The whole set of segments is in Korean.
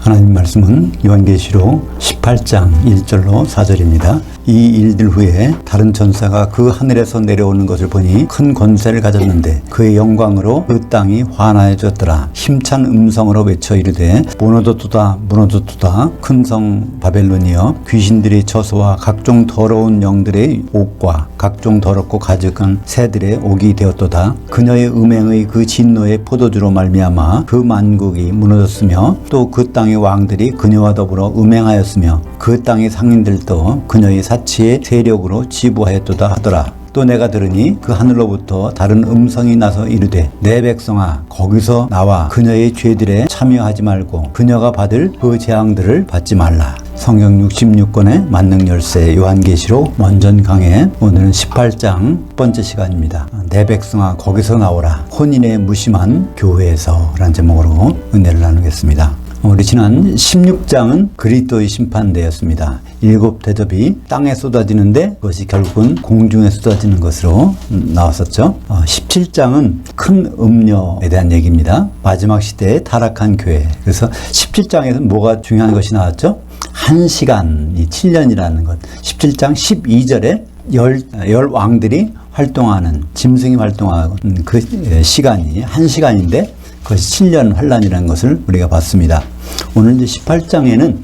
하나님 말씀은 요한계시록 18장 1절로 4절입니다. 이 일들 후에 다른 천사가 그 하늘에서 내려오는 것을 보니 큰 권세를 가졌는데 그의 영광으로 그 땅이 환하여졌더라. 힘찬 음성으로 외쳐 이르되 무너졌도다 무너졌도다 큰 성 바벨론이여 귀신들의 처소와 각종 더러운 영들의 옥과 각종 더럽고 가증한 새들의 옥이 되었도다. 그녀의 음행의 그 진노의 포도주로 말미암아 그 만국이 무너졌으며 또 그 땅의 왕들이 그녀와 더불어 음행하였으며 그 땅의 상인들도 그녀의 사치의 세력으로 지부하였도다 하더라. 또 내가 들으니 그 하늘로부터 다른 음성이 나서 이르되 내 백성아 거기서 나와 그녀의 죄들에 참여하지 말고 그녀가 받을 그 재앙들을 받지 말라. 성경 66권의 만능 열쇠 요한계시록 원전 강해 오늘은 18장 첫 번째 시간입니다. 내 백성아 거기서 나오라. 혼인의 무심한 교회에서 라는 제목으로 은혜를 나누겠습니다. 우리 지난 16장은 그리스도의 심판대였습니다. 7 대접이 땅에 쏟아지는데 그것이 결국은 공중에 쏟아지는 것으로 나왔었죠. 17장은 큰 음료에 대한 얘기입니다. 마지막 시대에 타락한 교회. 그래서 17장에서 뭐가 중요한 것이 나왔죠? 1시간이 7년이라는 것. 17장 12절에 열 왕들이 활동하는, 짐승이 활동하는 그 시간이 1시간인데 그것이 7년 환란이라는 것을 우리가 봤습니다. 오늘 이제 18장에는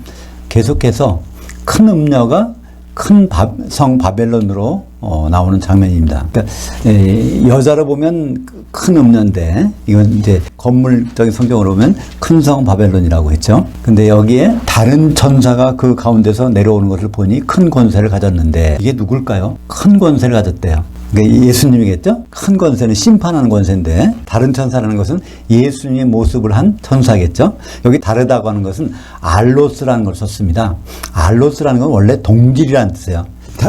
계속해서 큰 음녀가 큰 성 바벨론으로 나오는 장면입니다. 그러니까 여자로 보면 큰 음녀인데 이건 이제 건물적인 성경으로 보면 큰 성 바벨론이라고 했죠. 근데 여기에 다른 천사가 그 가운데서 내려오는 것을 보니 큰 권세를 가졌는데 이게 누굴까요? 큰 권세를 가졌대요. 그러니까 예수님이겠죠? 큰 권세는 심판하는 권세인데 다른 천사라는 것은 예수님의 모습을 한 천사겠죠? 여기 다르다고 하는 것은 알로스라는 걸 썼습니다. 알로스라는 건 원래 동질이라는 뜻이에요.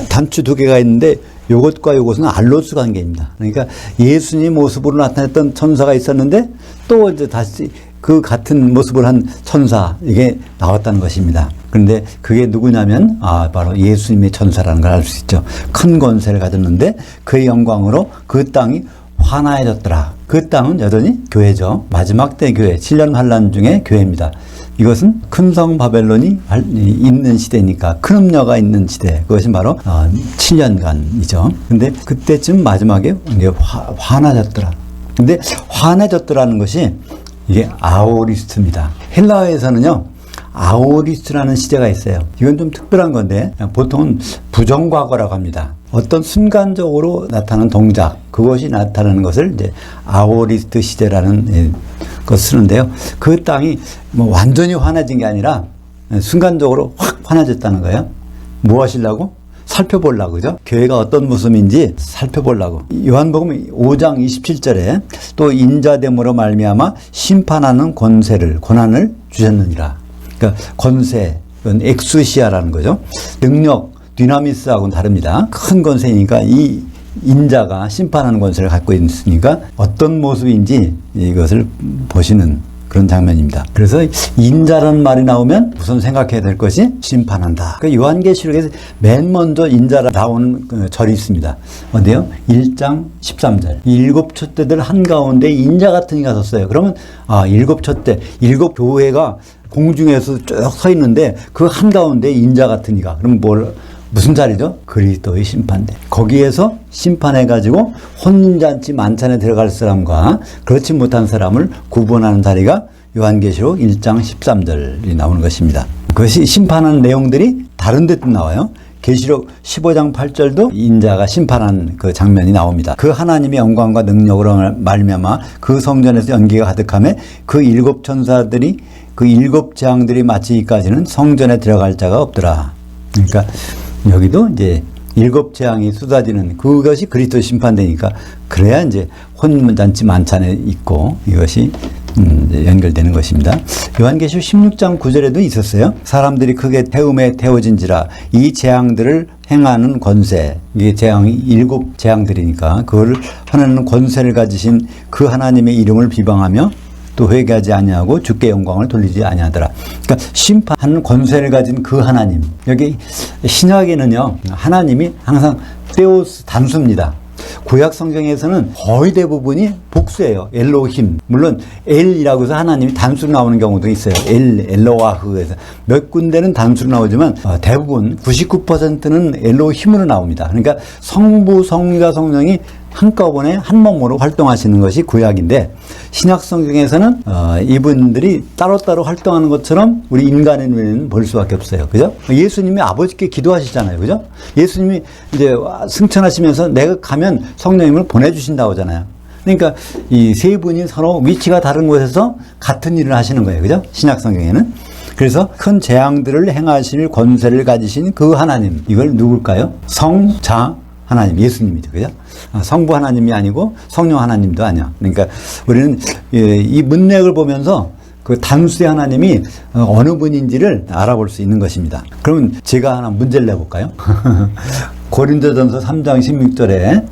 단추 2개가 있는데 요것과 요것은 알로스 관계입니다. 그러니까 예수님 모습으로 나타났던 천사가 있었는데 또 이제 다시 그 같은 모습을 한 천사 이게 나왔다는 것입니다. 그런데 그게 누구냐면 바로 예수님의 천사라는 걸 알 수 있죠. 큰 권세를 가졌는데 그의 영광으로 그 땅이 환하여졌더라. 그 땅은 여전히 교회죠. 마지막 때 교회, 7년 환란 중에 교회입니다. 이것은 큰 성 바벨론이 있는 시대니까 큰 음녀가 있는 시대. 그것이 바로 7년간이죠. 근데 그때쯤 마지막에 이게 환해졌더라. 근데 환해졌더라는 것이 이게 아오리스트입니다. 헬라어에서는요, 아오리스트라는 시제가 있어요. 이건 좀 특별한 건데, 보통은 부정과거라고 합니다. 어떤 순간적으로 나타나는 동작, 그것이 나타나는 것을 이제 아오리스트 시제라는 것 쓰는데요. 그 땅이 뭐 완전히 환해진 게 아니라 순간적으로 확 환해졌다는 거예요. 뭐 하시려고? 살펴보려고, 그죠? 교회가 어떤 모습인지 살펴보려고. 요한복음 5장 27절에 또 인자됨으로 말미암아 심판하는 권한을 주셨느니라. 그러니까 권세, 이건 엑수시아라는 거죠. 능력, 디나미스하고는 다릅니다. 큰 권세니까 이 인자가 심판하는 권세를 갖고 있으니까 어떤 모습인지 이것을 보시는 그런 장면입니다. 그래서 인자라는 말이 나오면 우선 생각해야 될 것이 심판한다. 그 요한계시록에서 맨 먼저 인자라 나오는 절이 있습니다. 어디요? 1장 13절. 7 촛대들 한가운데 인자 같은 이가 섰어요. 그러면 7 촛대, 7 교회가 공중에서 쭉 서 있는데 그 한가운데 인자 같은 이가. 그럼 무슨 자리죠? 그리스도의 심판대. 거기에서 심판해가지고 혼인잔치 만찬에 들어갈 사람과 그렇지 못한 사람을 구분하는 자리가 요한계시록 1장 13절이 나오는 것입니다. 그것이 심판하는 내용들이 다른 데도 나와요. 계시록 15장 8절도 인자가 심판한 그 장면이 나옵니다. 그 하나님의 영광과 능력으로 말미암아 그 성전에서 연기가 가득하며 그 7 천사들이 그 7 재앙들이 마치기까지는 성전에 들어갈 자가 없더라. 그러니까 여기도 이제 7 재앙이 쏟아지는 그것이 그리스도 심판되니까 그래야 이제 혼인잔치 만찬에 있고 이것이 연결되는 것입니다. 요한계시록 16장 9절에도 있었어요. 사람들이 크게 태움에 태워진지라 이 재앙들을 행하는 권세. 이게 재앙이 7 재앙들이니까 그거를 하나는 권세를 가지신 그 하나님의 이름을 비방하며 또 회개하지 아니하고 주께 영광을 돌리지 아니하더라. 그러니까 심판하는 권세를 가진 그 하나님. 여기 신약에는요, 하나님이 항상 테오스 단수입니다. 구약 성경에서는 거의 대부분이 복수예요. 엘로힘. 물론 엘이라고 해서 하나님이 단수로 나오는 경우도 있어요. 엘로와흐에서 몇 군데는 단수로 나오지만 대부분 99%는 엘로힘으로 나옵니다. 그러니까 성부, 성자, 성령이 한꺼번에 한 몸으로 활동하시는 것이 구약인데, 신약 성경에서는 이분들이 따로따로 활동하는 것처럼 우리 인간의 눈에는 볼 수밖에 없어요. 그죠? 예수님이 아버지께 기도하시잖아요. 그죠? 예수님이 이제 승천하시면서 내가 가면 성령님을 보내주신다고 하잖아요. 그러니까 이 세 분이 서로 위치가 다른 곳에서 같은 일을 하시는 거예요. 그죠? 신약 성경에는. 그래서 큰 재앙들을 행하실 권세를 가지신 그 하나님, 이걸 누굴까요? 성자 하나님, 예수님이죠. 그죠? 성부 하나님이 아니고 성령 하나님도 아니야. 그러니까 우리는 이 문맥을 보면서 그 단수의 하나님이 어느 분인지를 알아볼 수 있는 것입니다. 그러면 제가 하나 문제를 내볼까요? 고린도전서 3장 16절에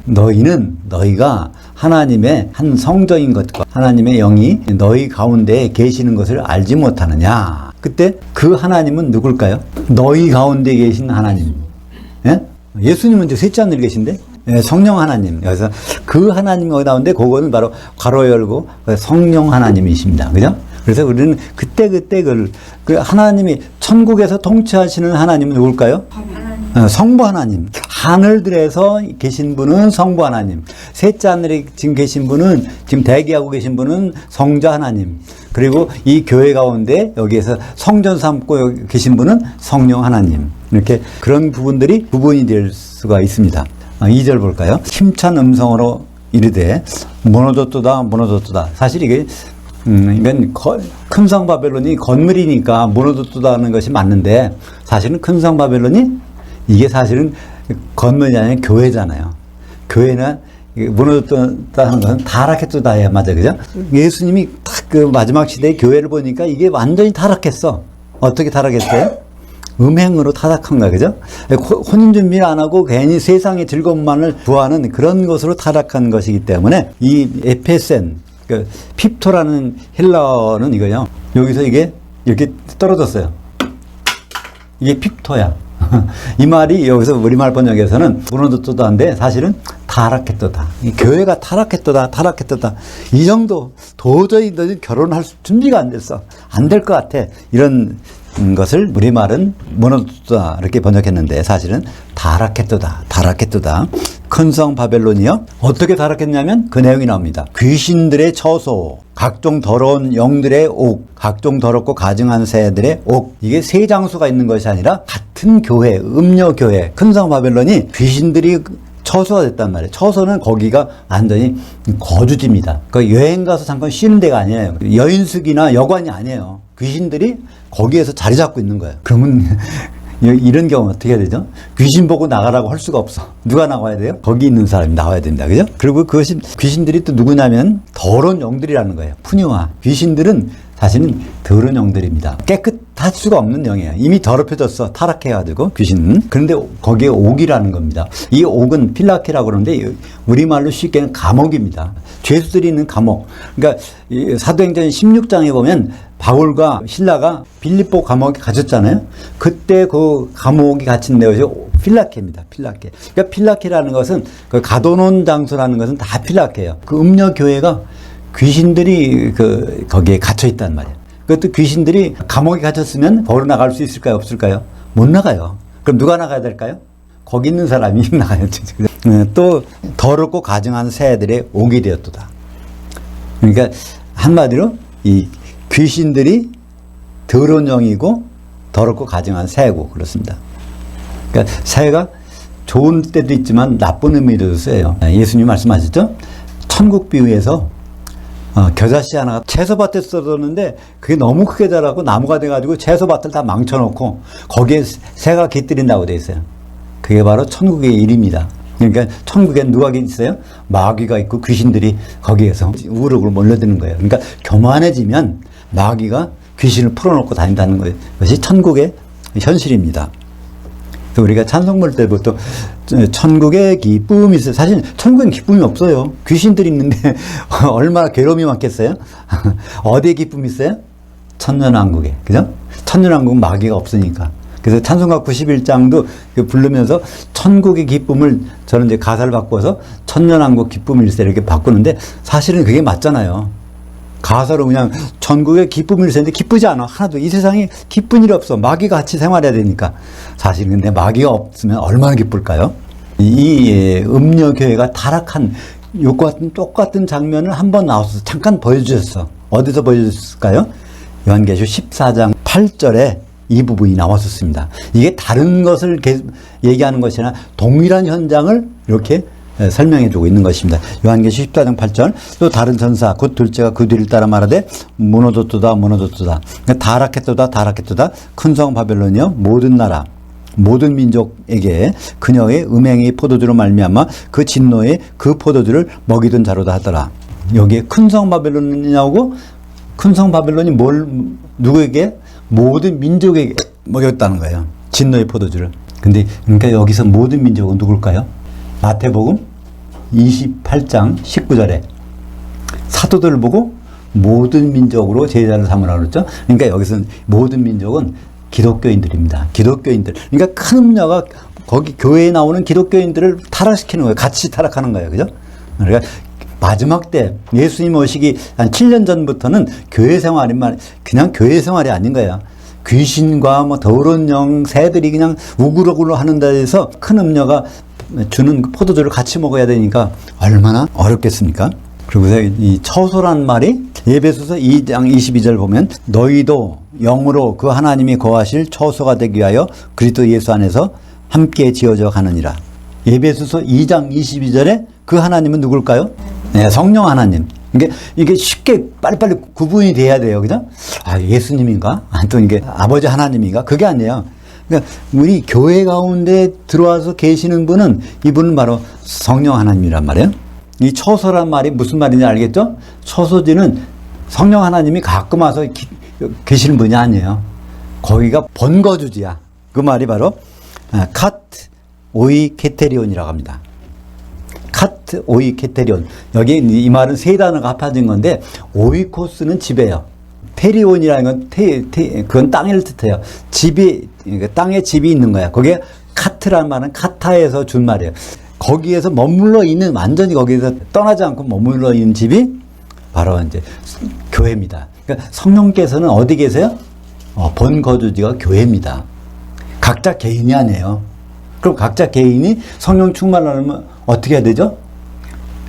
너희가 하나님의 한 성정인 것과 하나님의 영이 너희 가운데 계시는 것을 알지 못하느냐. 그때 그 하나님은 누굴까요? 너희 가운데 계신 하나님. 예? 예수님은 이제 셋째 하늘에 계신데, 성령 하나님. 그래서 그 하나님이 거기 나오는데, 그거는 바로 괄호 열고 성령 하나님이십니다. 그죠? 그래서 우리는 그때 그 하나님이 천국에서 통치하시는 하나님은 누굴까요? 성부 하나님. 하늘들에서 계신 분은 성부 하나님. 셋째 하늘에 지금 계신 분은, 지금 대기하고 계신 분은 성자 하나님. 그리고 이 교회 가운데 여기에서 성전 삼고 계신 분은 성령 하나님. 이렇게 그런 부분들이 구분이 될 수가 있습니다. 2절 볼까요? 힘찬 음성으로 이르되 무너졌도다. 사실 이게 이건 큰 성 바벨론이 건물이니까 무너졌도다는 것이 맞는데, 사실은 큰 성 바벨론이 이게 사실은 건물이 아니라 교회잖아요. 교회는 무너졌다는 것은 타락했다 해야 맞아요. 그죠? 예수님이 딱 그 마지막 시대의 교회를 보니까 이게 완전히 타락했어. 어떻게 타락했어요? 음행으로 타락한 거야. 그죠? 혼인 준비를 안 하고 괜히 세상의 즐거움만을 구하는 그런 것으로 타락한 것이기 때문에, 이 에페센, 그 핍토라는 헬라어는 이거요. 여기서 이게 이렇게 떨어졌어요. 이게 핍토야. 이 말이 여기서 우리말 번역에서는 무너졌도다인데 사실은 타락했도다. 교회가 타락했도다. 이 정도 도저히 너희 결혼할 준비가 안 됐어. 안 될 것 같아. 이런 것을 우리말은 무너졌다 이렇게 번역했는데 사실은 타락했도다. 큰 성 바벨론이요. 어떻게 타락했냐면 그 내용이 나옵니다. 귀신들의 처소, 각종 더러운 영들의 옥, 각종 더럽고 가증한 새들의 옥. 이게 세 장소가 있는 것이 아니라 같은 교회, 음녀교회. 큰 성 바벨론이 귀신들이 처소가 됐단 말이에요. 처소는 거기가 완전히 거주지입니다. 그 여행 가서 잠깐 쉬는 데가 아니에요. 여인숙이나 여관이 아니에요. 귀신들이 거기에서 자리 잡고 있는 거예요. 그러면 이런 경우 어떻게 해야 되죠? 귀신 보고 나가라고 할 수가 없어. 누가 나와야 돼요? 거기 있는 사람이 나와야 됩니다. 그죠? 그리고 그것이 귀신들이 또 누구냐면 더러운 영들이라는 거예요. 푸뉴아. 귀신들은 사실은 더러운 영들입니다. 깨끗할 수가 없는 영이에요. 이미 더럽혀졌어. 타락해가지고 귀신은. 그런데 거기에 옥이라는 겁니다. 이 옥은 필라케라고 그러는데 우리말로 쉽게는 감옥입니다. 죄수들이 있는 감옥. 그러니까 사도행전 16장에 보면 바울과 신라가 빌립보 감옥에 갇혔잖아요. 그때 그 감옥이 갇힌 데가 필라케입니다. 필라케. 그러니까 필라케라는 것은 그 가둬놓은 장소라는 것은 다 필라케예요. 그 음녀 교회가 귀신들이 거기에 갇혀 있단 말이에요. 그것도 귀신들이 감옥에 갇혔으면 걸어 나갈 수 있을까요? 없을까요? 못 나가요. 그럼 누가 나가야 될까요? 거기 있는 사람이 나가야죠. 또 더럽고 가증한 새들의 옥이 되었도다. 그러니까 한마디로 이 귀신들이 더러운 영이고 더럽고 가증한 새고 그렇습니다. 그러니까 새가 좋은 때도 있지만 나쁜 의미도 쓰여요. 예수님 말씀하셨죠? 천국 비유에서 겨자씨 하나가 채소밭에 쏟았는데 그게 너무 크게 자라고 나무가 돼가지고 채소밭을 다 망쳐놓고 거기에 새가 깃들인다고 돼 있어요. 그게 바로 천국의 일입니다. 그러니까 천국엔 누가 있어요? 마귀가 있고 귀신들이 거기에서 우르르 몰려드는 거예요. 그러니까 교만해지면 마귀가 귀신을 풀어놓고 다닌다는 것이 천국의 현실입니다. 우리가 찬송 볼 때부터 천국의 기쁨이 있어요. 사실 천국엔 기쁨이 없어요. 귀신들이 있는데 얼마나 괴로움이 많겠어요? 어디에 기쁨이 있어요? 천년왕국에. 그죠? 천년왕국은 마귀가 없으니까. 그래서 찬송가 91장도 부르면서 천국의 기쁨을 저는 이제 가사를 바꿔서 천년왕국 기쁨일세 이렇게 바꾸는데 사실은 그게 맞잖아요. 가사로 그냥 천국의 기쁨일세인데 기쁘지 않아. 하나도. 이 세상에 기쁜 일이 없어. 마귀가 같이 생활해야 되니까. 사실은 근데 마귀가 없으면 얼마나 기쁠까요? 이 음녀교회가 타락한 요과 같은 똑같은 장면을 한번 나와서 잠깐 보여주셨어. 어디서 보여줬을까요? 요한계시록 14장 8절에 이 부분이 나왔었습니다. 이게 다른 것을 얘기하는 것이 아니라 동일한 현장을 이렇게 설명해 주고 있는 것입니다. 요한계시록 14장 8절 또 다른 전사 곧 둘째가 그 뒤를 따라 말하되 무너졌도다 무너졌도다 그러니까 타락했도다 타락했도다 큰 성 바벨론이여 모든 나라 모든 민족에게 그녀의 음행의 포도주로 말미암아 그 진노의 그 포도주를 먹이던 자로다 하더라. 여기에 큰 성 바벨론이 나오고 큰 성 바벨론이 누구에게? 모든 민족에게 먹였다는 거예요. 진노의 포도주를. 근데 그러니까 여기서 모든 민족은 누굴까요? 마태복음 28장 19절에 사도들을 보고 모든 민족으로 제자를 삼으라 그랬죠. 그러니까 여기서는 모든 민족은 기독교인들입니다. 기독교인들. 그러니까 큰 음녀가 거기 교회에 나오는 기독교인들을 타락시키는 거예요. 같이 타락하는 거예요. 그죠? 그러니까 마지막 때 예수님 오시기 한 7년 전부터는 교회 생활이 그냥 교회 생활이 아닌 거야. 귀신과 뭐 더러운 영, 새들이 그냥 우글우글 하는 데에서 큰 음녀가 주는 포도주를 같이 먹어야 되니까 얼마나 어렵겠습니까? 그리고 이 처소란 말이 에베소서 2장 22절 보면 너희도 영으로 그 하나님이 거하실 처소가 되기 위하여 그리스도 예수 안에서 함께 지어져 가느니라. 에베소서 2장 22절에 그 하나님은 누굴까요? 네, 성령 하나님. 이게 쉽게 빨리빨리 구분이 돼야 돼요. 그죠? 아, 예수님인가? 또 이게 아버지 하나님인가? 그게 아니에요. 그러니까 우리 교회 가운데 들어와서 계시는 분은 이분은 바로 성령 하나님이란 말이에요. 이 처소란 말이 무슨 말인지 알겠죠? 처소지는 성령 하나님이 가끔 와서 계시는 분이 아니에요. 거기가 본거주지야. 그 말이 바로 카트 오이 케테리온이라고 합니다. 카트 오이 케테리온. 여기 이 말은 세 단어가 합해진 건데 오이코스는 집이에요. 테리온이라는 건 그건 땅을 뜻해요. 집이 그러니까 땅에 집이 있는 거야. 거기에 카트라는 말은 카타에서 준 말이에요. 거기에서 머물러 있는 완전히 거기에서 떠나지 않고 머물러 있는 집이 바로 이제 교회입니다. 그러니까 성령께서는 어디 계세요? 본 거주지가 교회입니다. 각자 개인이 아니에요. 그럼 각자 개인이 성령 충만하려면 어떻게 해야 되죠?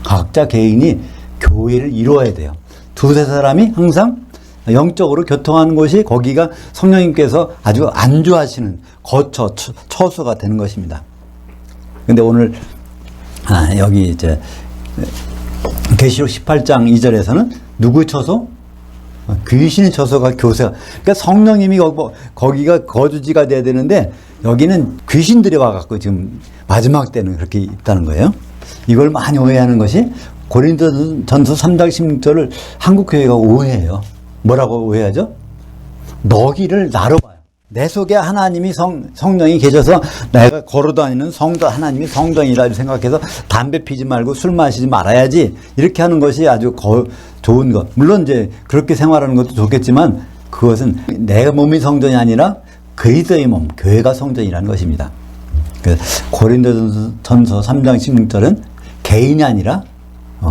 각자 개인이 교회를 이루어야 돼요. 두세 사람이 항상 영적으로 교통하는 곳이 거기가 성령님께서 아주 안주하시는 거처, 처소가 되는 것입니다. 근데 오늘 여기 이제 계시록 18장 2절에서는 누구의 처소? 귀신의 처소가 교세가. 그러니까 성령님이 거기가 거주지가 돼야 되는데 여기는 귀신들이 와갖고 지금 마지막 때는 그렇게 있다는 거예요. 이걸 많이 오해하는 것이 고린도전서 3장 16절을 한국교회가 오해해요. 뭐라고 오해하죠? 너희를 나로 봐요. 내 속에 하나님이 성령이 계셔서 내가 걸어다니는 성도 하나님이 성전이라 생각해서 담배 피지 말고 술 마시지 말아야지 이렇게 하는 것이 아주 좋은 것. 물론 이제 그렇게 생활하는 것도 좋겠지만 그것은 내 몸이 성전이 아니라 그리스도의 몸, 교회가 성전이라는 것입니다. 고린도전서 3장 16절은 개인이 아니라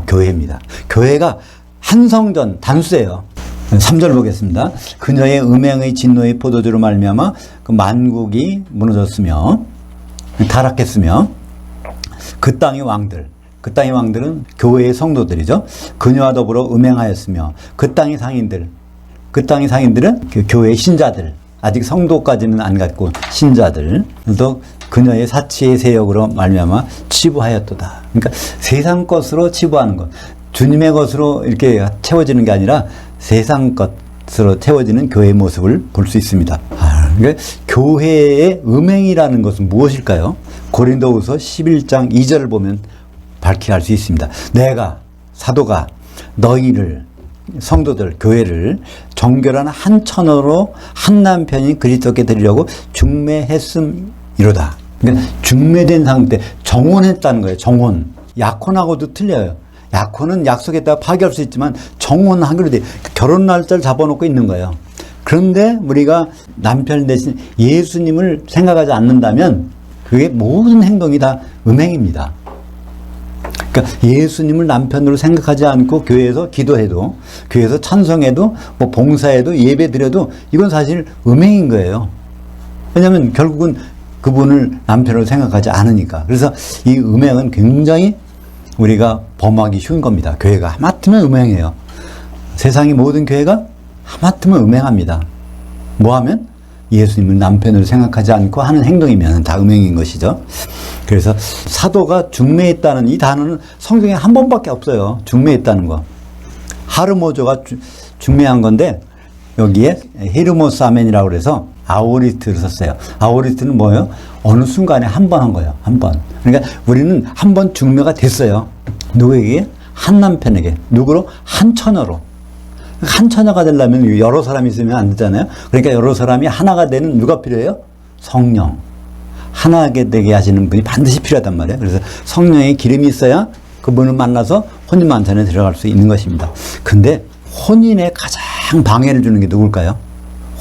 교회입니다. 교회가 한 성전, 단수예요. 3절 보겠습니다. 그녀의 음행의 진노의 포도주로 말미암아 그 만국이 무너졌으며 타락했으며 그 땅의 왕들은 교회의 성도들이죠. 그녀와 더불어 음행하였으며 그 땅의 상인들은 그 교회의 신자들, 아직 성도까지는 안 갔고 신자들, 또 그녀의 사치의 세력으로 말미암아 치부하였도다. 그러니까 세상 것으로 치부하는 것, 주님의 것으로 이렇게 채워지는 게 아니라 세상 것으로 채워지는 교회의 모습을 볼 수 있습니다. 그러니까 교회의 음행이라는 것은 무엇일까요? 고린도후서 11장 2절을 보면 밝히 알 수 있습니다. 내가 사도가 너희를 성도들 교회를 정결한 한 처녀로 한 남편인 그리스도께 드리려고 중매했음이로다. 그러니까 중매된 상태, 정혼했다는 거예요. 정혼. 약혼하고도 틀려요. 약혼은 약속했다가 파기할 수 있지만 정혼은 한 그릇에 결혼 날짜를 잡아놓고 있는 거예요. 그런데 우리가 남편 대신 예수님을 생각하지 않는다면 그게 모든 행동이 다 음행입니다. 그러니까 예수님을 남편으로 생각하지 않고 교회에서 기도해도, 교회에서 찬송해도, 뭐 봉사해도, 예배 드려도 이건 사실 음행인 거예요. 왜냐하면 결국은 그분을 남편으로 생각하지 않으니까. 그래서 이 음행은 굉장히 우리가 범하기 쉬운 겁니다. 교회가 하마터면 음행해요. 세상의 모든 교회가 하마터면 음행합니다. 뭐 하면? 예수님을 남편으로 생각하지 않고 하는 행동이면 다 음행인 것이죠. 그래서 사도가 중매했다는 이 단어는 성경에 한 번밖에 없어요. 중매했다는 거. 하르모조가 중매한 건데 여기에 헤르모스 아멘이라고 그래서 아오리트를 썼어요. 아오리트는 뭐예요? 어느 순간에 한 번 한 거예요. 한 번. 그러니까 우리는 한 번 중매가 됐어요. 누구에게? 한 남편에게. 누구로? 한 처녀로. 한 처녀가 되려면 여러 사람이 있으면 안 되잖아요. 그러니까 여러 사람이 하나가 되는 누가 필요해요? 성령. 하나게 되게 하시는 분이 반드시 필요하단 말이에요. 그래서 성령의 기름이 있어야 그분을 만나서 혼인 만찬에 들어갈 수 있는 것입니다. 근데 혼인에 가장 방해를 주는 게 누굴까요?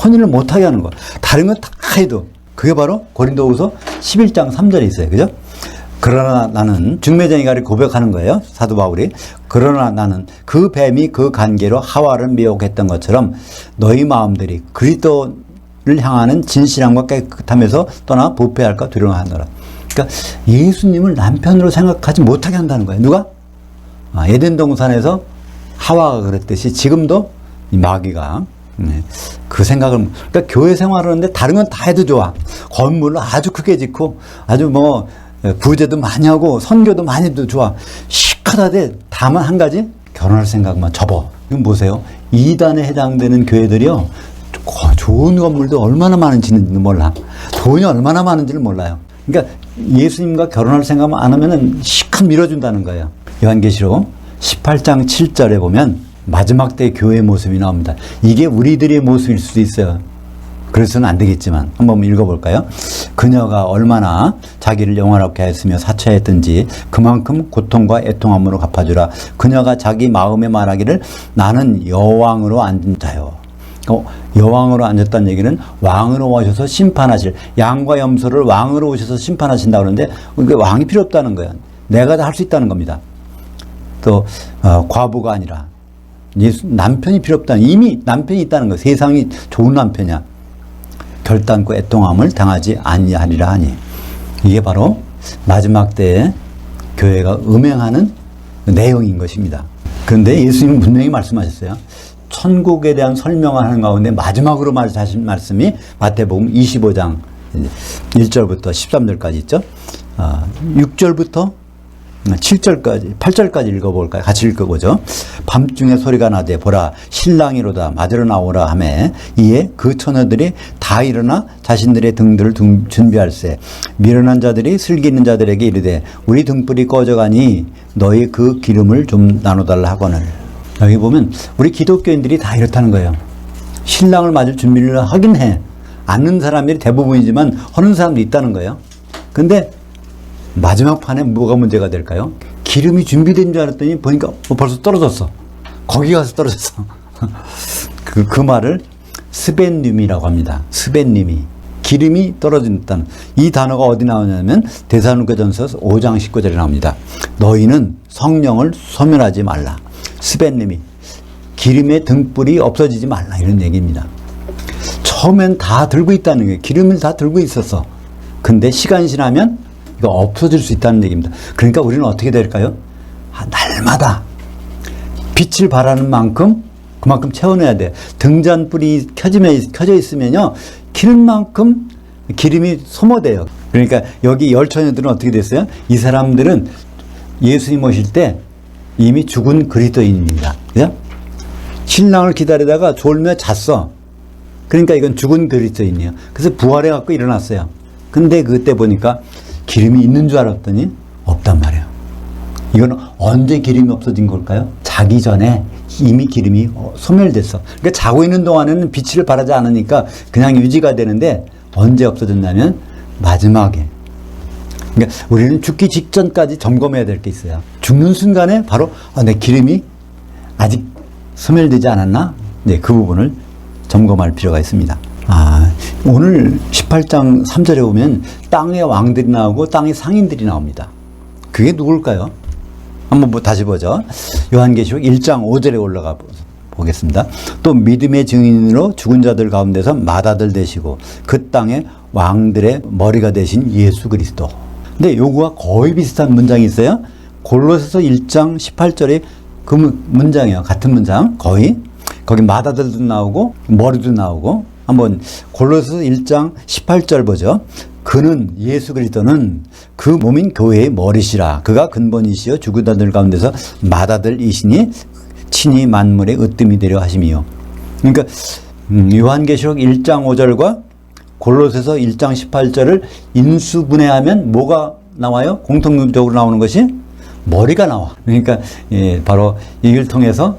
혼인을 못하게 하는 거. 다른 건 다 해도 그게 바로 고린도후서 11장 3절에 있어요. 그죠? 그러나 나는 중매쟁이가를 고백하는 거예요. 사도 바울이. 그러나 나는 그 뱀이 그 관계로 하와를 미혹했던 것처럼 너희 마음들이 그리스도를 향하는 진실함과 깨끗함에서 떠나 부패할까 두려워하노라. 그러니까 예수님을 남편으로 생각하지 못하게 한다는 거예요. 누가? 에덴 동산에서 하와가 그랬듯이 지금도 이 마귀가 그 생각을, 그러니까 교회 생활하는데 다른 건 다 해도 좋아. 건물을 아주 크게 짓고 아주 뭐 부제도 많이 하고 선교도 많이 해도 좋아. 시크하다대 다만 한 가지, 결혼할 생각만 접어. 이건 보세요. 이단에 해당되는 교회들이요, 좋은 건물도 얼마나 많은지는 몰라. 돈이 얼마나 많은지를 몰라요. 그러니까 예수님과 결혼할 생각만 안 하면은 시컷 밀어준다는 거예요. 요한계시록 18장 7절에 보면 마지막 때 교회의 모습이 나옵니다. 이게 우리들의 모습일 수도 있어요. 그래서는 안 되겠지만 한번 읽어볼까요? 그녀가 얼마나 자기를 영화롭게 하였으며 사처했든지 그만큼 고통과 애통함으로 갚아주라. 그녀가 자기 마음에 말하기를 나는 여왕으로 앉은 자요. 여왕으로 앉았다는 얘기는 왕으로 오셔서 심판하실, 양과 염소를 왕으로 오셔서 심판하신다고 그러는데 왕이 필요 없다는 거예요. 내가 다 할 수 있다는 겁니다. 또 과부가 아니라 남편이 필요 없다는, 이미 남편이 있다는 거예요. 세상이 좋은 남편이야. 결단코 애통함을 당하지 아니하리라 하니. 이게 바로 마지막 때에 교회가 음행하는 내용인 것입니다. 그런데 예수님은 분명히 말씀하셨어요. 천국에 대한 설명을 하는 가운데 마지막으로 하신 말씀이 마태복음 25장 1절부터 13절까지 있죠. 6절부터 7절까지, 8절까지 읽어볼까요? 같이 읽어보죠. 밤중에 소리가 나되 보라 신랑이로다 맞으러 나오라 하매 이에 그 처녀들이 다 일어나 자신들의 등들을 준비할세. 미련한 자들이 슬기 있는 자들에게 이르되 우리 등불이 꺼져가니 너희 그 기름을 좀 나눠달라 하거늘. 여기 보면 우리 기독교인들이 다 이렇다는 거예요. 신랑을 맞을 준비를 하긴 해. 않는 사람들이 대부분이지만 하는 사람도 있다는 거예요. 근데 마지막 판에 뭐가 문제가 될까요? 기름이 준비된 줄 알았더니 보니까 벌써 떨어졌어. 거기 가서 떨어졌어. 그 말을 스벤님이라고 합니다. 스벤님이. 기름이 떨어진다는. 이 단어가 어디 나오냐면 데살로니가전서 5장 19절에 나옵니다. 너희는 성령을 소멸하지 말라. 스벤님이. 기름의 등불이 없어지지 말라. 이런 얘기입니다. 처음엔 다 들고 있다는 거예요. 기름을 다 들고 있었어. 근데 시간이 지나면 이거 없어질 수 있다는 얘기입니다. 그러니까 우리는 어떻게 될까요? 날마다 빛을 발하는 만큼 그만큼 채워내야 돼. 등잔불이 켜져 있으면요, 기름만큼 기름이 소모돼요. 그러니까 여기 열처녀들은 어떻게 됐어요? 이 사람들은 예수님 오실 때 이미 죽은 그리스도인입니다. 그죠? 신랑을 기다리다가 졸며 잤어. 그러니까 이건 죽은 그리스도인이에요. 그래서 부활해 갖고 일어났어요. 근데 그때 보니까 기름이 있는 줄 알았더니 없단 말이에요. 이건 언제 기름이 없어진 걸까요? 자기 전에 이미 기름이 소멸됐어. 그러니까 자고 있는 동안에는 빛을 발하지 않으니까 그냥 유지가 되는데 언제 없어졌냐면 마지막에. 그러니까 우리는 죽기 직전까지 점검해야 될 게 있어요. 죽는 순간에 바로 내 기름이 아직 소멸되지 않았나? 네, 그 부분을 점검할 필요가 있습니다. 오늘 18장 3절에 보면 땅의 왕들이 나오고 땅의 상인들이 나옵니다. 그게 누굴까요? 한번 다시 보죠. 요한계시록 1장 5절에 올라가 보겠습니다. 또 믿음의 증인으로 죽은 자들 가운데서 맏아들 되시고 그 땅의 왕들의 머리가 되신 예수 그리스도. 근데 요거와 거의 비슷한 문장이 있어요. 골로새서 1장 18절에 그 문장이에요. 같은 문장 거의. 거기 맏아들도 나오고 머리도 나오고. 한번 골로새서 1장 18절 보죠. 그는 예수 그리스도는 그 몸인 교회의 머리시라. 그가 근본이시여 죽은 자들 가운데서 맏아들이시니 친히 만물의 으뜸이 되려 하심이요. 그러니까 요한계시록 1장 5절과 골로새서 1장 18절을 인수분해하면 뭐가 나와요? 공통적으로 나오는 것이 머리가 나와. 그러니까 바로 이걸 통해서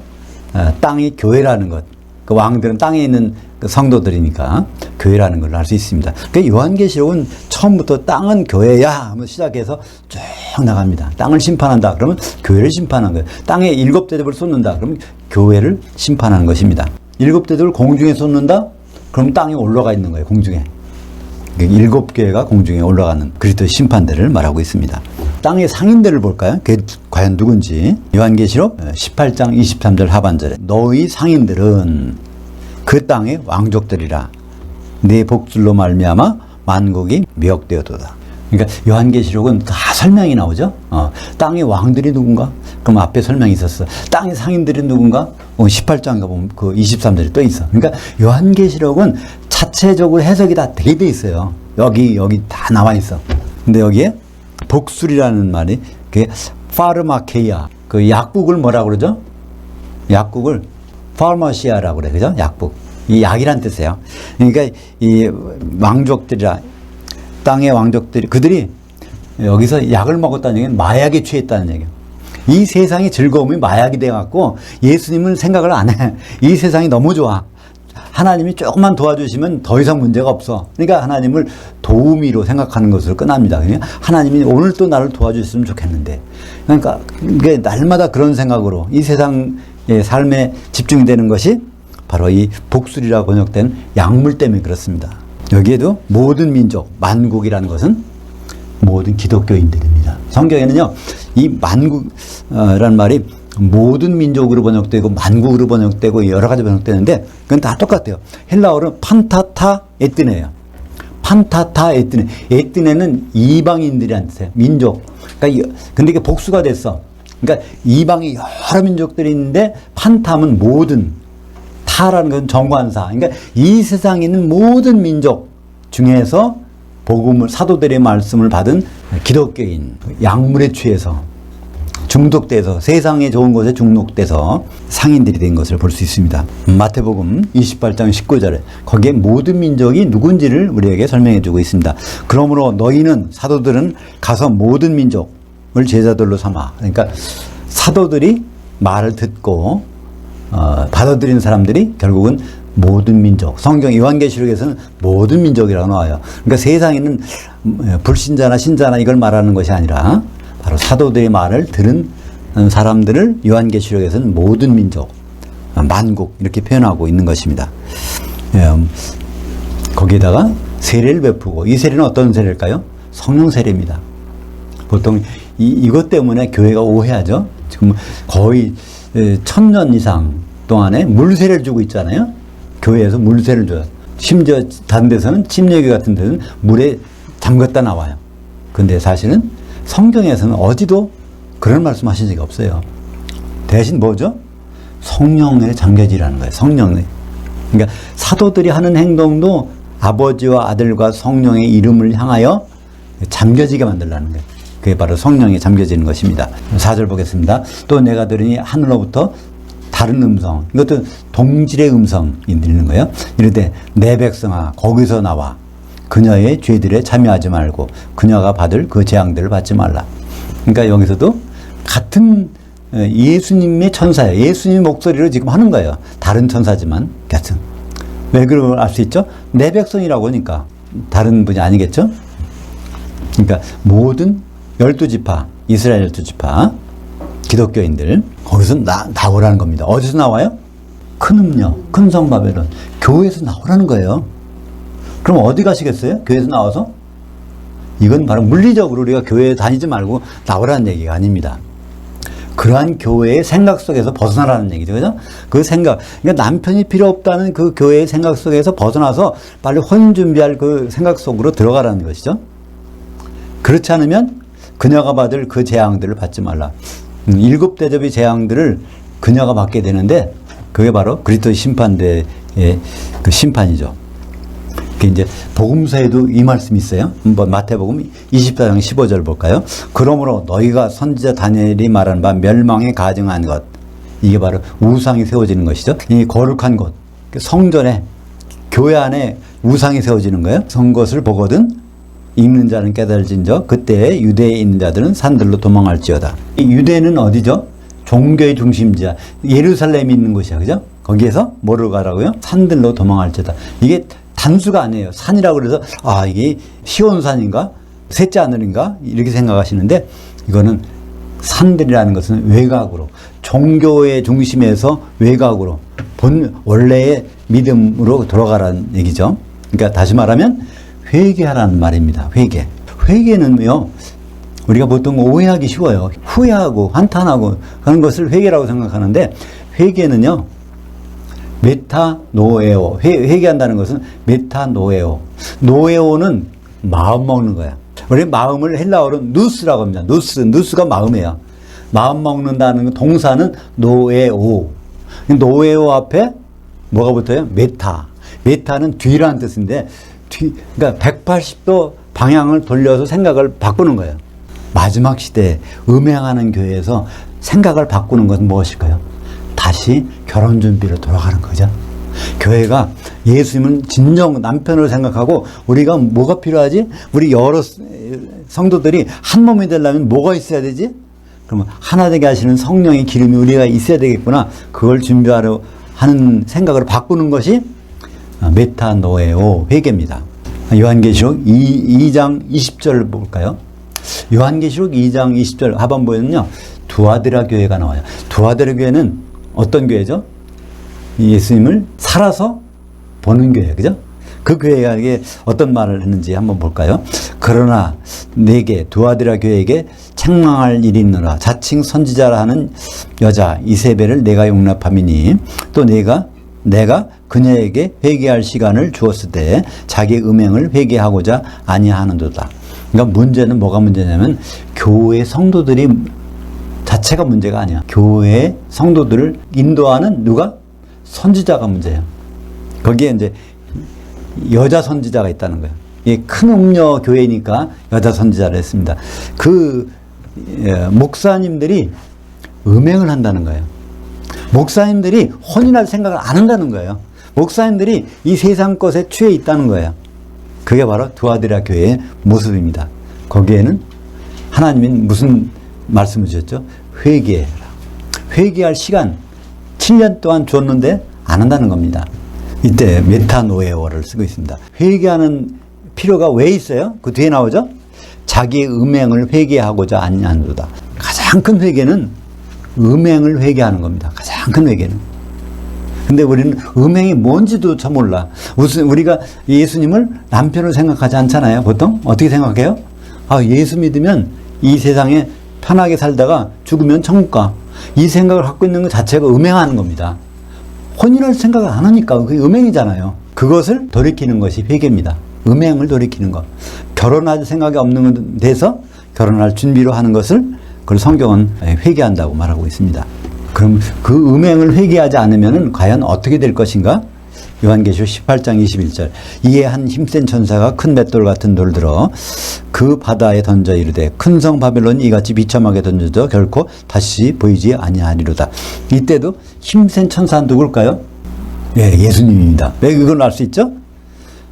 땅이 교회라는 것. 그 왕들은 땅에 있는 그 성도들이니까 교회라는 걸 알 수 있습니다. 그러니까 요한계시록은 처음부터 땅은 교회야 하면 시작해서 쭉 나갑니다. 땅을 심판한다 그러면 교회를 심판하는 거예요. 땅에 7대접을 쏟는다 그러면 교회를 심판하는 것입니다. 7대접을 공중에 쏟는다 그럼 땅에 올라가 있는 거예요. 공중에. 7개가 공중에 올라가는 그리스도의 심판대를 말하고 있습니다. 땅의 상인들을 볼까요? 그게 과연 누군지. 요한계시록 18장 23절 하반절에 너희 상인들은 그 땅의 왕족들이라 네 복술로 말미암아 만국이 미혹되었도다. 그러니까 요한계시록은 다 설명이 나오죠. 땅의 왕들이 누군가? 그럼 앞에 설명이 있었어. 땅의 상인들이 누군가? 18장가 보면 그 23절에 또 있어. 그러니까 요한계시록은 자체적으로 해석이 다 되게 돼 있어요. 여기 다 나와 있어. 근데 여기에 복술이라는 말이 그게 파르마케이아, 그 약국을 뭐라고 그러죠? 약국을 파르마시아라고 그래. 그죠? 약국. 이 약이란 뜻이에요. 그러니까 이 왕족들이라 땅의 왕족들이 그들이 여기서 약을 먹었다는 얘기는 마약에 취했다는 얘기예요. 이 세상의 즐거움이 마약이 돼갖고 예수님은 생각을 안 해. 이 세상이 너무 좋아. 하나님이 조금만 도와주시면 더 이상 문제가 없어. 그러니까 하나님을 도우미로 생각하는 것으로 끝납니다. 그러니까 하나님이 오늘 또 나를 도와주셨으면 좋겠는데. 그러니까 이게 날마다 그런 생각으로 이 세상의 삶에 집중이 되는 것이 바로 이 복술이라고 번역된 약물 때문에 그렇습니다. 여기에도 모든 민족, 만국이라는 것은 모든 기독교인들입니다. 성경에는요, 이 만국이라는 말이 모든 민족으로 번역되고 만국으로 번역되고 여러 가지 번역되는데 그건 다 똑같아요. 헬라어로 판타타 에뜨네예요. 판타타 에뜨네. 에뜨네는 이방인들이란 뜻이에요. 민족. 그러니까 근데 이게 복수가 됐어. 그러니까 이방이 여러 민족들이 있는데 판타는 모든, 타라는 건 정관사. 그러니까 이 세상에 있는 모든 민족 중에서 복음을, 사도들의 말씀을 받은 기독교인, 약물에 취해서 중독돼서 세상에 좋은 것에 중독돼서 상인들이 된 것을 볼 수 있습니다. 마태복음 28장 19절에 거기에 모든 민족이 누군지를 우리에게 설명해 주고 있습니다. 그러므로 너희는 사도들은 가서 모든 민족을 제자들로 삼아. 그러니까 사도들이 말을 듣고 받아들인 사람들이 결국은 모든 민족. 성경 요한계시록에서는 모든 민족이라고 나와요. 그러니까 세상에는 불신자나 신자나 이걸 말하는 것이 아니라 바로 사도들의 말을 들은 사람들을 요한계시록에서는 모든 민족, 만국 이렇게 표현하고 있는 것입니다. 거기에다가 세례를 베푸고, 이 세례는 어떤 세례일까요? 성령 세례입니다. 보통 이것 때문에 교회가 오해하죠. 지금 거의 1000년 이상 동안에 물세례를 주고 있잖아요. 교회에서 물세례를 줘요. 심지어 다른 데서는 침례교 같은 데는 물에 담갔다 나와요. 근데 사실은 성경에서는 어디도 그런 말씀 하신 적이 없어요. 대신 뭐죠? 성령에 잠겨지라는 거예요. 성령에. 그러니까 사도들이 하는 행동도 아버지와 아들과 성령의 이름을 향하여 잠겨지게 만들라는 거예요. 그게 바로 성령에 잠겨지는 것입니다. 4절 보겠습니다. 또 내가 들으니 하늘로부터 다른 음성, 이것도 동질의 음성이 들리는 거예요. 이르되 내 백성아 거기서 나와 그녀의 죄들에 참여하지 말고 그녀가 받을 그 재앙들을 받지 말라. 그러니까 여기서도 같은 예수님의 천사예요. 예수님 목소리로 지금 하는 거예요. 다른 천사지만 같은. 왜 그걸 알 수 있죠? 내 백성이라고 하니까 다른 분이 아니겠죠? 그러니까 모든 12지파, 이스라엘 12지파 기독교인들 거기서 나오라는 겁니다. 어디서 나와요? 큰 음녀, 큰 성 바벨론. 교회에서 나오라는 거예요. 그럼 어디 가시겠어요? 교회에서 나와서? 이건 바로 물리적으로 우리가 교회에 다니지 말고 나오라는 얘기가 아닙니다. 그러한 교회의 생각 속에서 벗어나라는 얘기죠. 그죠? 그 생각. 그러니까 남편이 필요 없다는 그 교회의 생각 속에서 벗어나서 빨리 혼인 준비할 그 생각 속으로 들어가라는 것이죠. 그렇지 않으면 그녀가 받을 그 재앙들을 받지 말라. 7대접의 재앙들을 그녀가 받게 되는데 그게 바로 그리스도의 심판대의 그 심판이죠. 이제 복음서에도 이 말씀이 있어요. 한번 마태복음 24장 15절 볼까요? 그러므로 너희가 선지자 다니엘이 말한 바 멸망에 가증한 것, 이게 바로 우상이 세워지는 것이죠. 이 거룩한 곳, 성전에, 교회 안에 우상이 세워지는 거예요. 선 것을 보거든 읽는 자는 깨달을진저 그때 유대에 있는 자들은 산들로 도망할지어다. 이 유대는 어디죠? 종교의 중심지야. 예루살렘이 있는 곳이야. 그죠? 거기에서 뭐로 가라고요? 산들로 도망할지어다. 이게 단수가 아니에요. 산이라고 그래서 이게 시온산인가 셋째 하늘인가 이렇게 생각하시는데, 이거는 산들이라는 것은 외곽으로, 종교의 중심에서 외곽으로 원래의 믿음으로 돌아가라는 얘기죠. 그러니까 다시 말하면 회개하라는 말입니다. 회개는요, 우리가 보통 오해하기 쉬워요. 후회하고 한탄하고 그런 것을 회개라고 생각하는데, 회개는요 메타노에오, 회개한다는 것은 메타노에오. 노에오는 마음 먹는 거야. 우리 마음을 헬라어로 누스라고 합니다. 누스가 마음이에요. 마음 먹는다는 동사는 노에오. 노에오 앞에 뭐가 붙어요? 메타는 뒤라는 뜻인데, 그러니까 180도 방향을 돌려서 생각을 바꾸는 거예요. 마지막 시대에 음행하는 교회에서 생각을 바꾸는 것은 무엇일까요? 다시 결혼 준비로 돌아가는 거죠. 교회가 예수님은 진정 남편으로 생각하고, 우리가 뭐가 필요하지? 우리 여러 성도들이 한 몸이 되려면 뭐가 있어야 되지? 그러면 하나 되게 하시는 성령의 기름이 우리가 있어야 되겠구나. 그걸 준비하려 하는 생각을 바꾸는 것이 메타노에오, 회개입니다. 요한계시록 2장 20절 볼까요? 요한계시록 2장 20절 하반부에는요 두아드라 교회가 나와요. 두아드라 교회는 어떤 교회죠? 예수님을 살아서 보는 교회, 그죠? 그 교회가 어떤 말을 했는지 한번 볼까요? 그러나 내게, 두아드라 교회에게 책망할 일이 있노라. 자칭 선지자라 하는 여자 이세벨을 내가 용납함이니, 또 내가 그녀에게 회개할 시간을 주었을 때 자기 음행을 회개하고자 아니하는도다. 그러니까 문제는 뭐가 문제냐면, 교회 성도들이 자체가 문제가 아니야. 교회 성도들을 인도하는 누가? 선지자가 문제예요. 거기에 이제 여자 선지자가 있다는 거예요. 이게 큰 음녀 교회니까 여자 선지자를 했습니다. 그 목사님들이 음행을 한다는 거예요. 목사님들이 혼인할 생각을 안 한다는 거예요. 목사님들이 이 세상 것에 취해 있다는 거예요. 그게 바로 두아드라 교회의 모습입니다. 거기에는 하나님이 무슨 말씀을 주셨죠? 회개해라. 회개할 시간 7년 동안 줬는데 안 한다는 겁니다. 이때 메타노에오를 쓰고 있습니다. 회개하는 필요가 왜 있어요? 그 뒤에 나오죠? 자기의 음행을 회개하고자 아니하노다. 가장 큰 회개는 음행을 회개하는 겁니다. 가장 큰 회개는. 근데 우리는 음행이 뭔지도 잘 몰라. 우리가 예수님을 남편으로 생각하지 않잖아요. 보통 어떻게 생각해요? 예수 믿으면 이 세상에 편하게 살다가 죽으면 천국 가. 이 생각을 갖고 있는 것 자체가 음행하는 겁니다. 혼인할 생각을 안 하니까 그게 음행이잖아요. 그것을 돌이키는 것이 회개입니다. 음행을 돌이키는 것. 결혼할 생각이 없는 데서 결혼할 준비로 하는 것을, 그걸 성경은 회개한다고 말하고 있습니다. 그럼 그 음행을 회개하지 않으면 과연 어떻게 될 것인가? 요한계시록 18장 21절. 이에 한 힘센 천사가 큰 맷돌 같은 돌을 들어 그 바다에 던져 이르되 큰 성 바벨론이 이같이 비참하게 던져져 결코 다시 보이지 아니하리로다. 이때도 힘센 천사는 누굴까요? 예수님입니다. 왜 그걸 알 수 있죠?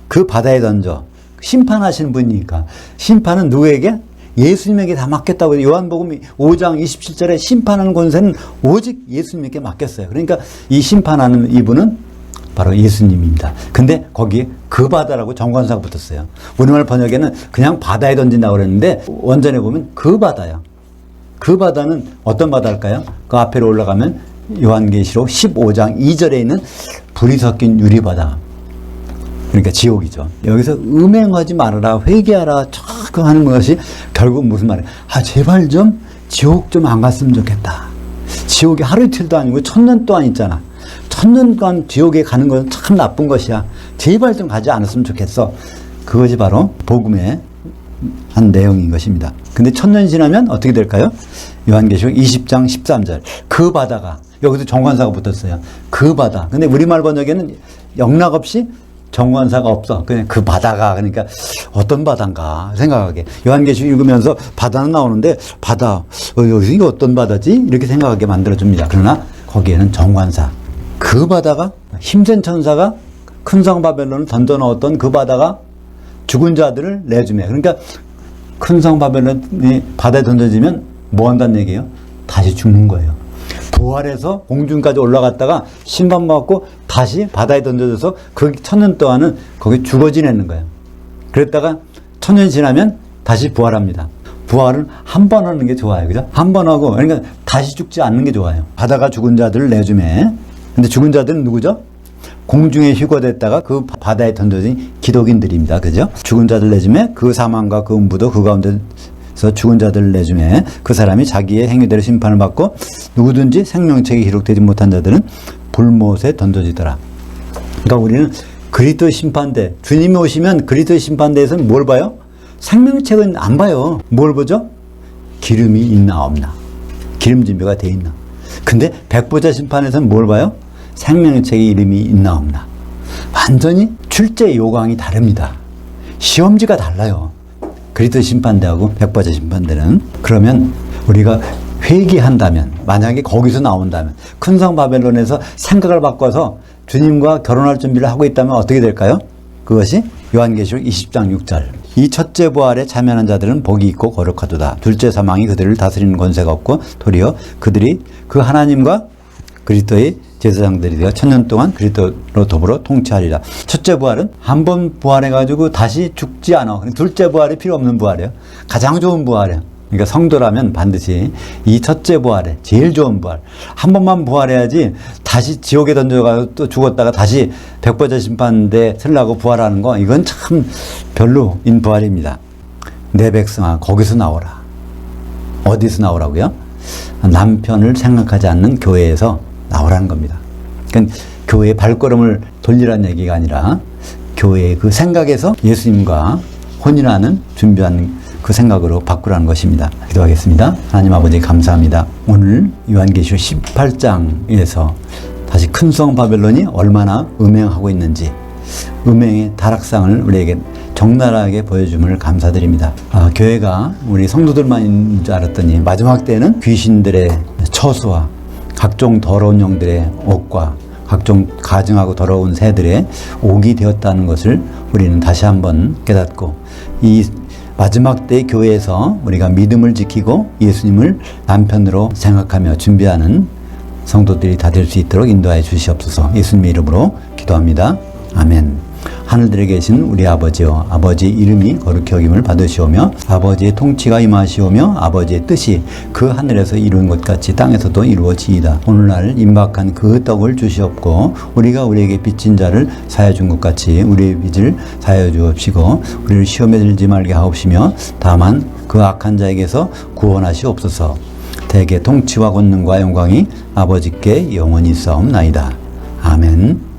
그 바다에 던져 심판하시는 분이니까. 심판은 누구에게? 예수님에게 다 맡겼다고. 요한복음 5장 27절에 심판하는 권세는 오직 예수님에게 맡겼어요. 그러니까 이 심판하는 이분은 바로 예수님입니다. 근데 거기에 그 바다라고 정관사가 붙었어요. 우리말 번역에는 그냥 바다에 던진다고 그랬는데 원전에 보면 그 바다야. 그 바다는 어떤 바다일까요? 그 앞에로 올라가면 요한계시록 15장 2절에 있는 불이 섞인 유리바다, 그러니까 지옥이죠. 여기서 음행하지 말아라, 회개하라 자꾸 하는 것이 결국 무슨 말이에요? 제발 좀 지옥 좀 안 갔으면 좋겠다. 지옥이 하루 이틀도 아니고 1000년 동안 있잖아. 1000년간 지옥에 가는 건 참 나쁜 것이야. 제발 좀 가지 않았으면 좋겠어. 그것이 바로 복음의 한 내용인 것입니다. 근데 1000년이 지나면 어떻게 될까요? 요한계시록 20장 13절. 그 바다가, 여기서 정관사가 붙었어요. 그 바다. 근데 우리말 번역에는 영락 없이 정관사가 없어. 그냥 그 바다가, 그러니까 어떤 바다인가 생각하게. 요한계시록 읽으면서 바다는 나오는데, 바다, 여기서 이게 어떤 바다지? 이렇게 생각하게 만들어줍니다. 그러나 거기에는 정관사. 그 바다가, 힘센 천사가 큰 성 바벨론을 던져 넣었던 그 바다가 죽은 자들을 내주며, 그러니까 큰 성 바벨론이 바다에 던져지면 뭐 한다는 얘기예요? 다시 죽는 거예요. 부활해서 공중까지 올라갔다가 심판받고 다시 바다에 던져져서 그 1000년 동안은 거기 죽어 지내는 거예요. 그랬다가 1000년이 지나면 다시 부활합니다. 부활은 한 번 하는 게 좋아요. 그죠? 한 번 하고, 그러니까 다시 죽지 않는 게 좋아요. 바다가 죽은 자들을 내주매. 근데 죽은 자들은 누구죠? 공중에 휴거됐다가 그 바다에 던져진 기독인들입니다. 그죠? 죽은 자들 내주매 그 사망과 그 음부도 그 가운데서 죽은 자들을 내주매 그 사람이 자기의 행위대로 심판을 받고 누구든지 생명책에 기록되지 못한 자들은 불못에 던져지더라. 그러니까 우리는 그리스도의 심판대, 주님이 오시면 그리스도의 심판대에서는 뭘 봐요? 생명책은 안 봐요. 뭘 보죠? 기름이 있나 없나, 기름 준비가 돼 있나. 근데 백보자 심판에서는 뭘 봐요? 생명책에 이름이 있나 없나. 완전히 출제 요강이 다릅니다. 시험지가 달라요. 그리스도 심판대하고 백보자 심판대는. 그러면 우리가 회개한다면, 만약에 거기서 나온다면, 큰 성 바벨론에서 생각을 바꿔서 주님과 결혼할 준비를 하고 있다면 어떻게 될까요? 그것이 요한계시록 20장 6절. 이 첫째 부활에 참여하는 자들은 복이 있고 거룩하도다. 둘째 사망이 그들을 다스리는 권세가 없고 도리어 그들이 그 하나님과 그리스도의 제사장들이 되어 1000년 동안 그리스도로 더불어 통치하리라. 첫째 부활은 한 번 부활해가지고 다시 죽지 않아. 둘째 부활이 필요 없는 부활이에요. 가장 좋은 부활이에요. 그러니까 성도라면 반드시 이 첫째 부활에 제일 좋은 부활. 한 번만 부활해야지 다시 지옥에 던져가서 또 죽었다가 다시 백보자 심판대 쓰려고 부활하는 거, 이건 참 별로인 부활입니다. 내 백성아 거기서 나오라. 어디서 나오라고요? 남편을 생각하지 않는 교회에서 나오라는 겁니다. 그러니까 교회의 발걸음을 돌리라는 얘기가 아니라 교회의 그 생각에서 예수님과 혼인하는 준비하는 그 생각으로 바꾸라는 것입니다. 기도하겠습니다. 하나님 아버지 감사합니다. 오늘 요한계시록 18장에서 다시 큰 성 바벨론이 얼마나 음행하고 있는지, 음행의 타락상을 우리에게 적나라하게 보여줌을 감사드립니다. 교회가 우리 성도들만 있는 줄 알았더니 마지막 때는 귀신들의 처수와 각종 더러운 영들의 옥과 각종 가증하고 더러운 새들의 옥이 되었다는 것을 우리는 다시 한번 깨닫고, 이 마지막 때 교회에서 우리가 믿음을 지키고 예수님을 남편으로 생각하며 준비하는 성도들이 다 될 수 있도록 인도하여 주시옵소서. 예수님의 이름으로 기도합니다. 아멘. 하늘들에 계신 우리 아버지여, 아버지의 이름이 거룩히 여김을 받으시오며 아버지의 통치가 임하시오며 아버지의 뜻이 그 하늘에서 이루어진 것 같이 땅에서도 이루어지이다. 오늘날 임박한 그 떡을 주시옵고 우리가 우리에게 빚진 자를 사하여 준 것 같이 우리의 빚을 사하여 주옵시고 우리를 시험에 들지 말게 하옵시며 다만 그 악한 자에게서 구원하시옵소서. 대개 통치와 권능과 영광이 아버지께 영원히 있사옵나이다. 아멘.